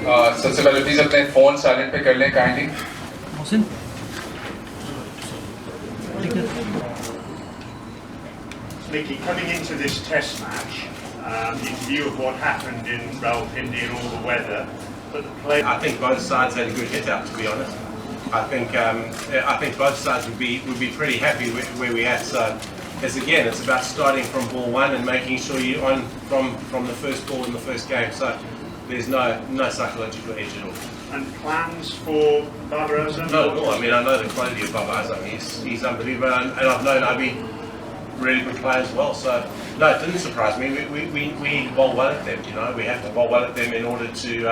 सबसे पहले प्लीज अपने फोन साइलेंट पे कर लें kindly. Mickey, coming into this test match, in view of what happened in Rawalpindi and all the weather, but the play. I think both sides had a good hit out, to be honest. I think both sides would be pretty happy where we at. So, it's about starting from ball one and making sure you're on from the first ball in the first game. So there's no psychological edge at all. And plans for Baba Azam? No, I mean, I know the quality of Baba Azam. He's unbelievable, and I've known Abi really good player as well. So no, it didn't surprise me. We bowl well at them. You know, we have to bowl well at them in order to.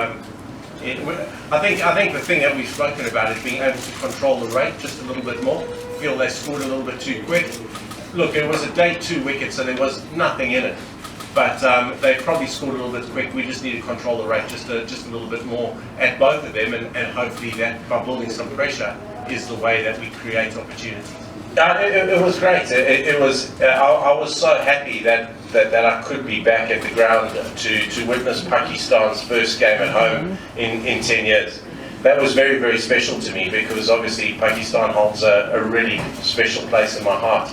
I think the thing that we've spoken about is being able to control the rate just a little bit more. Feel they scored a little bit too quick. Look, it was a day 2 wicket, so there was nothing in it. But they probably scored a little bit quick. We just need to control the rate just a little bit more at both of them, and hopefully that by building some pressure is the way that we create opportunities. It was great. It was. I was so happy that I could be back at the ground to witness Pakistan's first game at home in 10 years. That was very, very special to me because obviously Pakistan holds a really special place in my heart.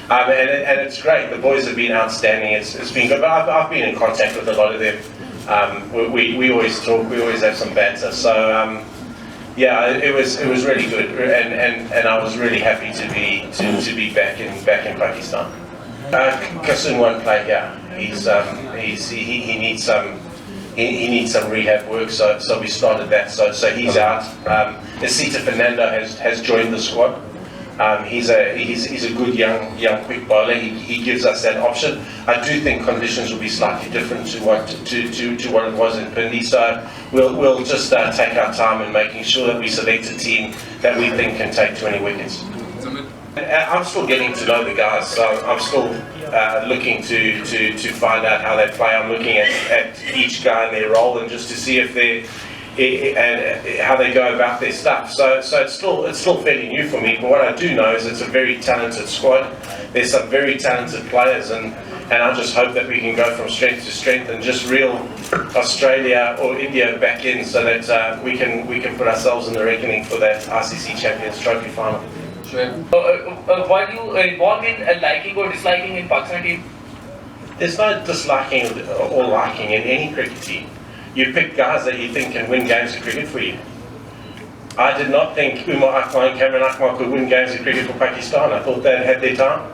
And it's great. The boys have been outstanding. It's been good. But I've been in contact with a lot of them. We always talk. We always have some banter. So yeah, it was really good. And I was really happy to be back in Pakistan. Kasun won't play here. He needs some rehab work. So we started that. So he's out. Asita Fernando has joined the squad. He's a good young quick bowler. He gives us that option. I do think conditions will be slightly different to what it was in Pindi. So we'll just take our time in making sure that we select a team that we think can take 20 wickets. I'm still getting to know the guys, so I'm still looking to find out how they play. I'm looking at each guy and their role, and just to see if they and how they go about their stuff. So it's still fairly new for me. But what I do know is it's a very talented squad. There's some very talented players, and I just hope that we can go from strength to strength and just reel Australia or India back in, so that we can put ourselves in the reckoning for that ICC Champions Trophy final. Sure. Why do you involved in liking or disliking in Pakistan team? There's no disliking or liking in any cricket team. You pick guys that you think can win games of cricket for you. I did not think Umar Akmal and Cameron Akmal could win games of cricket for Pakistan. I thought they had their time.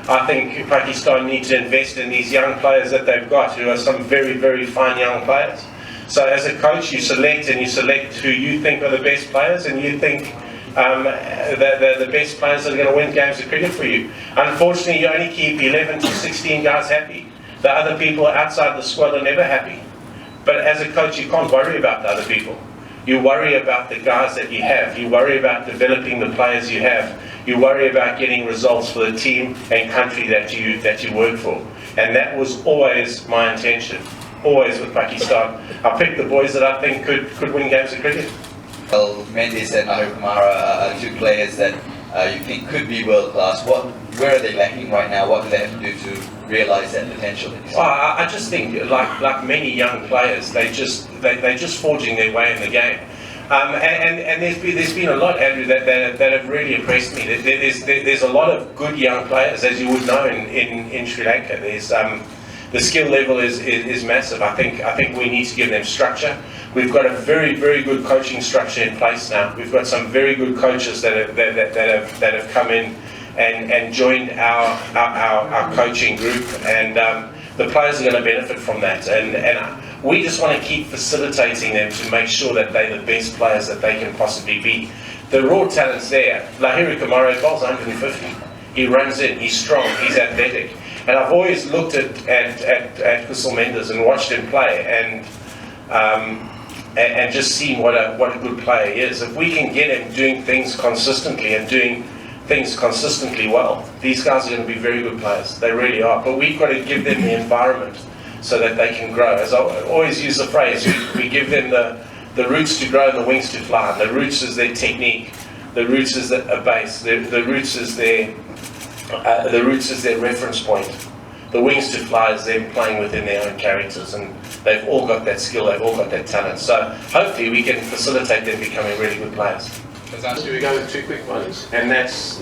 I think Pakistan need to invest in these young players that they've got, who are some very, very fine young players. So as a coach, you select who you think are the best players, and you think the best players that are going to win games of cricket for you. Unfortunately, you only keep 11 to 16 guys happy. The other people outside the squad are never happy. But as a coach, you can't worry about the other people. You worry about the guys that you have. You worry about developing the players you have. You worry about getting results for the team and country that you work for. And that was always my intention, always with Pakistan. I picked the boys that I think could win games of cricket. Well, Mendes and Mahu Kumara are two players that you think could be world class. Where are they lacking right now? What do they have to do to realise that potential? I just think, like many young players, they're just forging their way in the game. And there's been a lot, Andrew, that have really impressed me. There's a lot of good young players, as you would know, in Sri Lanka. There's the skill level is massive. I think we need to give them structure. We've got a very, very good coaching structure in place now. We've got some very good coaches that have come in and joined our coaching group, and the players are going to benefit from that. And we just want to keep facilitating them to make sure that they're the best players that they can possibly be. The raw talent's there. Lahiri Kumaro bowls 150. He runs in. He's strong. He's athletic. And I've always looked at Kusal Mendes and watched him play, and just seen what a good player he is. If we can get him doing things consistently and doing things consistently well, these guys are going to be very good players. They really are. But we've got to give them the environment so that they can grow. As I always use the phrase, we give them the roots to grow and the wings to fly. And the roots is their technique. The roots is a base. The roots is their reference point. the wings to fly is them playing within their own characters, and they've all got that skill, they've all got that talent. So hopefully we can facilitate them becoming really good players. Should We go with 2 quick ones, and that's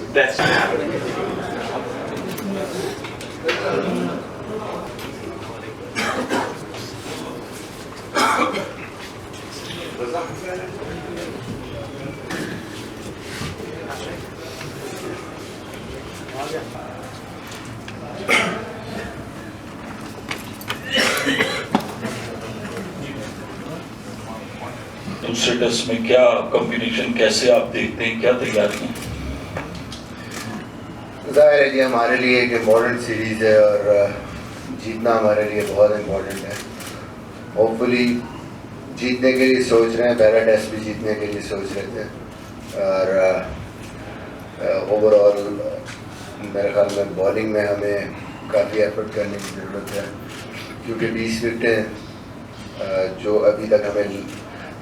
दूसरे test में क्या combination, कैसे आप देखते हैं, क्या तैयारी है? ज़ाहिर है कि हमारे लिए एक इम्पॉर्टेंट सीरीज़ है और जीतना हमारे लिए बहुत इम्पॉर्टेंट है. होपफुली जीतने के लिए सोच रहे हैं, पहला टेस्ट भी जीतने के लिए सोच रहे थे, और ओवरऑल मेरे ख्याल में बॉलिंग में हमें काफ़ी एफर्ट करने की ज़रूरत है, क्योंकि 20 विकेटें जो अभी तक हमें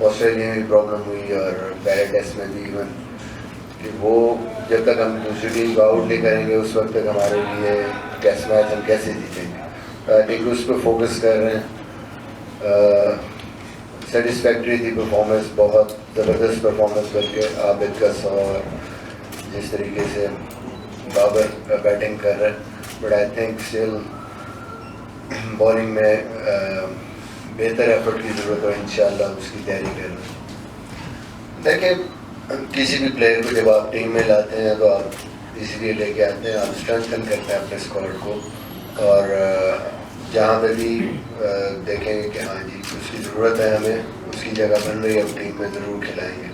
ऑस्ट्रेलिया में भी प्रॉब्लम हुई और पहले टेस्ट में भी इवन, कि वो जब तक हम दूसरी टीम को आउट नहीं करेंगे उस वक्त तक हमारे लिए टेस्ट मैच हम कैसे जीतेंगे. आई थिंक उस पर फोकस कर रहे हैं. सेटिस्फैक्ट्री थी परफॉर्मेंस, बहुत ज़बरदस्त परफॉर्मेंस करके आबिद का 100 और जिस तरीके से बाबर बैटिंग कर रहे हैं, but I think still bowling में बेहतर एफर्ट की ज़रूरत है. इंशाल्लाह उसकी तैयारी करना. देखिए, किसी भी प्लेयर को जब आप टीम में लाते हैं तो आप इसलिए लेके आते हैं, आप स्ट्रेंथन करते हैं अपने स्क्वाड को, और जहाँ पे भी देखेंगे कि हाँ जी उसकी ज़रूरत है, हमें उसकी जगह बन रही है, हम टीम में ज़रूर खिलाएंगे.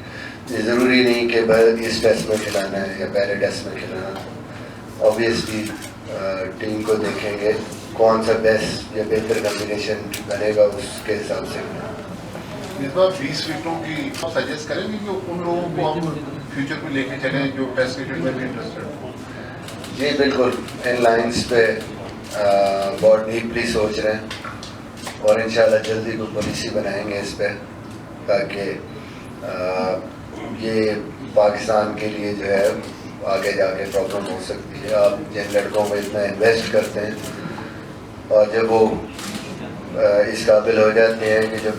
ये ज़रूरी नहीं कि बस इस टेस्ट में खिलाना है या पहले टेस्ट में खिलाना है. ऑब्वियसली टीम को देखेंगे कौन सा बेस्ट या बेहतर कम्बिनेशन बनेगा, उसके हिसाब से. इस बार 20 विकेटों की सजेस्ट करेंगे कि उन लोगों को हम फ्यूचर में लेके चलें जो टेस्ट क्रिकेट में भी इंटरेस्टेड हो. जी बिल्कुल, इन लाइंस पे बहुत डीपली सोच रहे हैं और इंशाल्लाह जल्दी कोई पॉलिसी बनाएंगे इस पे, ताकि ये पाकिस्तान के लिए जो है आगे जाके प्रॉब्लम हो सकती है. आप जिन लड़कों में इतना इन्वेस्ट करते हैं और जब वो इस काबिल हो जाते हैं कि जब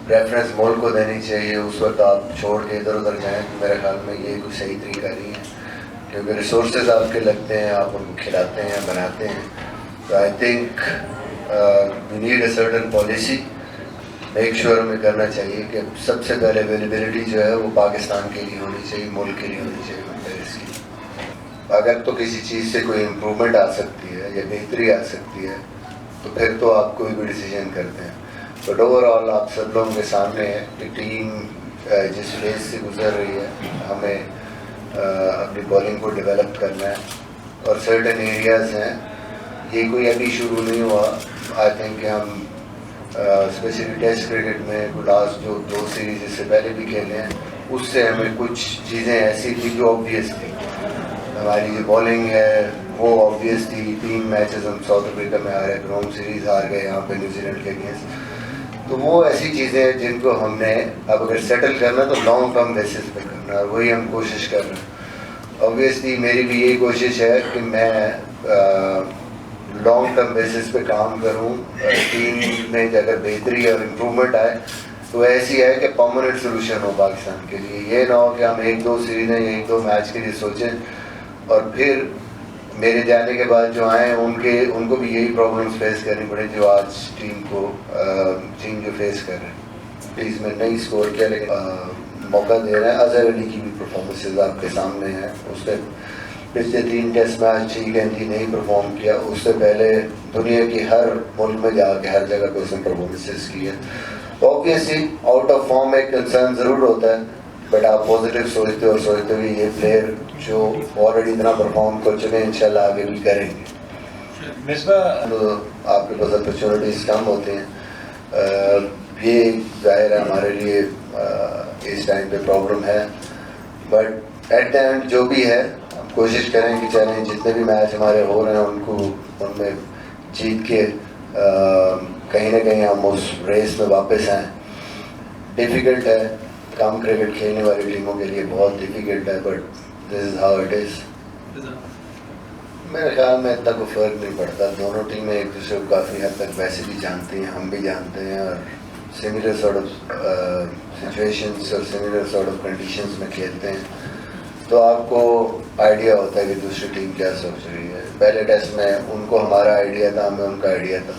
रेफरेंस मुल्क को देनी चाहिए उस वक्त आप छोड़ के इधर उधर जाएं, तो मेरे ख्याल में ये कोई सही तरीका नहीं है, क्योंकि रिसोर्सेज आपके लगते हैं, आप उनको खिलाते हैं, बनाते हैं. तो I think we need a certain policy. Make sure हमें करना चाहिए कि सबसे पहले अवेलेबिलिटी जो है वो पाकिस्तान के लिए होनी चाहिए, मुल्क के लिए होनी चाहिए प्लेयर्स की. अगर तो किसी चीज़ से कोई इम्प्रूवमेंट आ सकती है या बेहतरी आ सकती है तो फिर तो आप कोई भी डिसीजन करते हैं. बट ओवरऑल आप सब लोगों के सामने है कि टीम जिस फेज से गुजर रही है, हमें अपनी बॉलिंग को डेवलप करना है और सर्टन एरियाज़ हैं, ये कोई अभी शुरू नहीं हुआ. आई थिंक हम स्पेशली टेस्ट क्रिकेट में लास्ट जो 2 सीरीज इससे पहले भी खेले हैं, उससे हमें कुछ चीज़ें ऐसी थी जो ऑब्वियस थी. हमारी जो बॉलिंग है वो ऑब्वियस थी. 3 मैचेस हम साउथ अफ्रीका में हारे, फिर होम सीरीज़ हार गए यहाँ पे न्यूजीलैंड के अगेंस्ट. तो वो ऐसी चीज़ें हैं जिनको हमने अब अगर सेटल करना तो लॉन्ग टर्म बेसिस पे करना, और वही हम कोशिश कर रहे हैं. ऑब्वियसली मेरी भी यही कोशिश है कि मैं लॉन्ग टर्म बेसिस पे काम करूं. टीम में अगर बेहतरी और इम्प्रूवमेंट आए तो ऐसी है कि परमानेंट सोल्यूशन हो पाकिस्तान के लिए. ये ना हो कि हम 1-2 सीरीज़ें या 1-2 मैच के लिए सोचें और फिर मेरे जाने के बाद जो आए उनको भी यही प्रॉब्लम्स फेस करनी पड़े जो आज टीम जो फेस कर रहे हैं. प्लीज़ मैं नहीं स्कोर किया, लेकिन मौका दे रहे हैं. अजहर अली की भी परफॉर्मेंसेज आपके सामने हैं. उसने पिछले 3 टेस्ट मैच ठीक है थी, नहीं परफॉर्म किया. उससे पहले दुनिया की हर मुल्क में जाके हर जगह पे उसने परफॉर्मेंसेज की है. ऑब्वियसली आउट ऑफ फॉर्म एक कंसर्न ज़रूर होता है, बट आप पॉजिटिव सोचते और सोचते हुए ये प्लेयर जो ऑलरेडी इतना परफॉर्म कर चुके हैं इंशाल्लाह आगे भी करेंगे. Misbah, तो आपके पास अपॉर्चुनिटीज़ कम होते हैं. ये जाहिर है हमारे लिए इस टाइम पे प्रॉब्लम है, बट एट द एंड जो भी है हम कोशिश करें कि चलें जितने भी मैच हमारे हो रहे हैं उनमें जीत के कहीं ना कहीं हम उस रेस में वापस आएँ. डिफ़िकल्ट है, कम क्रिकेट खेलने वाली टीमों के लिए बहुत डिफ़िकल्ट है, but this is how it is. मेरे ख्याल में इतना कोई फ़र्क नहीं पड़ता, दोनों टीमें एक दूसरे को काफ़ी हद तक वैसे भी जानती हैं, हम भी जानते हैं, और सिमिलर सॉर्ट ऑफ सिचुएशंस और सिमिलर सॉर्ट ऑफ कंडीशंस में खेलते हैं, तो आपको आइडिया होता है कि दूसरी टीम क्या सोच रही है। पहले टेस्ट में उनको हमारा आइडिया था, हमें उनका आइडिया था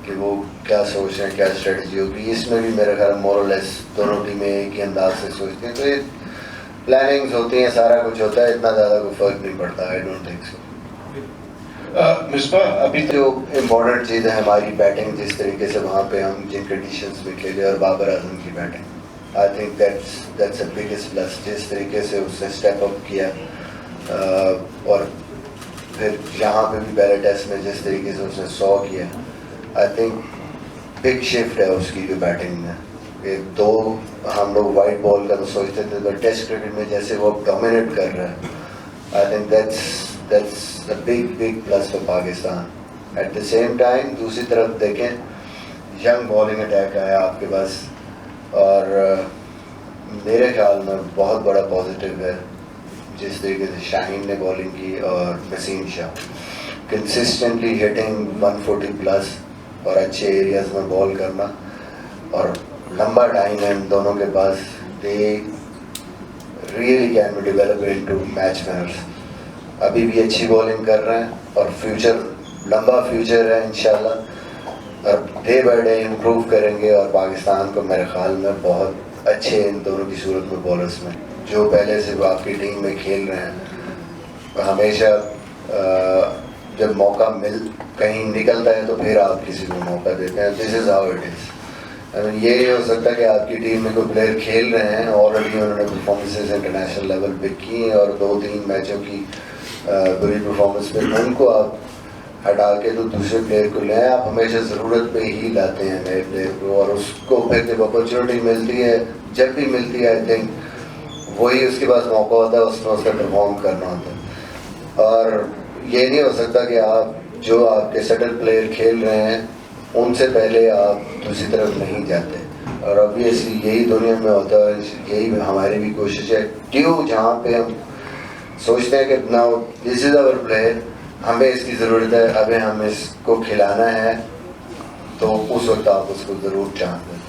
कि वो क्या सोच रहे हैं, क्या स्ट्रेटजी होगी। इसमें भी मेरे ख्याल मोर और लेस दोनों टीमें एक ही अंदाज से सोचती हैं, तो ये प्लानिंग्स होती हैं, सारा कुछ होता है, इतना ज़्यादा कोई फ़र्क नहीं पड़ता। I don't think so. Misbah, अभी जो इम्पोर्टेंट चीज़ है हमारी बैटिंग, जिस तरीके से वहाँ पे हम जिन कंडीशंस में खेले, और बाबर आजम की batting, I think that's a biggest plus. जिस तरीके से उसने स्टेप अप किया, और फिर यहाँ पे भी पहले टेस्ट में जिस तरीके से उसने 100 किया, आई थिंक बिग शिफ्ट है उसकी जो बैटिंग में। एक दो हम लोग वाइट बॉल का तो सोचते थे, पर टेस्ट क्रिकेट में जैसे वो डोमिनेट कर रहा है, I think that's a big plus for Pakistan. At the same time दूसरी तरफ देखें, यंग बॉलिंग अटैक आया आपके पास, और मेरे ख्याल में बहुत बड़ा पॉजिटिव है जिस तरीके से शाहीन ने बॉलिंग की और Naseem Shah consistently hitting 140 plus और अच्छे एरियाज में बॉल करना, और लंबा टाइम है इन दोनों के पास। They really can be develop into match winners. अभी भी अच्छी बॉलिंग कर रहे हैं और फ्यूचर, लंबा फ्यूचर है इंशाल्लाह, और डे बाय डे इम्प्रूव करेंगे, और पाकिस्तान को मेरे ख्याल में बहुत अच्छे इन दोनों की सूरत में बॉलर्स में जो पहले से आपकी टीम में खेल रहे हैं। हमेशा जब मौका कहीं निकलता है तो फिर आप किसी को मौका देते हैं। This is how it is. ये हो सकता है कि आपकी टीम में कोई प्लेयर खेल रहे हैं, ऑलरेडी उन्होंने परफॉर्मेंसेज इंटरनेशनल लेवल पे की हैं, और 2-3 मैचों की बुरी परफॉर्मेंस पे उनको आप हटा के तो दूसरे प्लेयर को लें। आप हमेशा ज़रूरत पे ही लाते हैं नए प्लेयर को, और उसको फिर जब अपॉर्चुनिटी मिलती है, जब भी मिलती है, आई थिंक वही उसके पास मौका होता है, उसमें उसका परफॉर्म करना होता है। और ये नहीं हो सकता कि आप जो आपके सेटल प्लेयर खेल रहे हैं उनसे पहले आप दूसरी तरफ नहीं जाते, और ऑब्वियसली यही दुनिया में होता है, यही हमारी भी कोशिश है। ड्यू जहाँ पे हम सोचते हैं कि now this is our player, हमें इसकी ज़रूरत है, अभी हमें इसको खिलाना है, तो उस वक्त आप उसको ज़रूर चाहते हैं।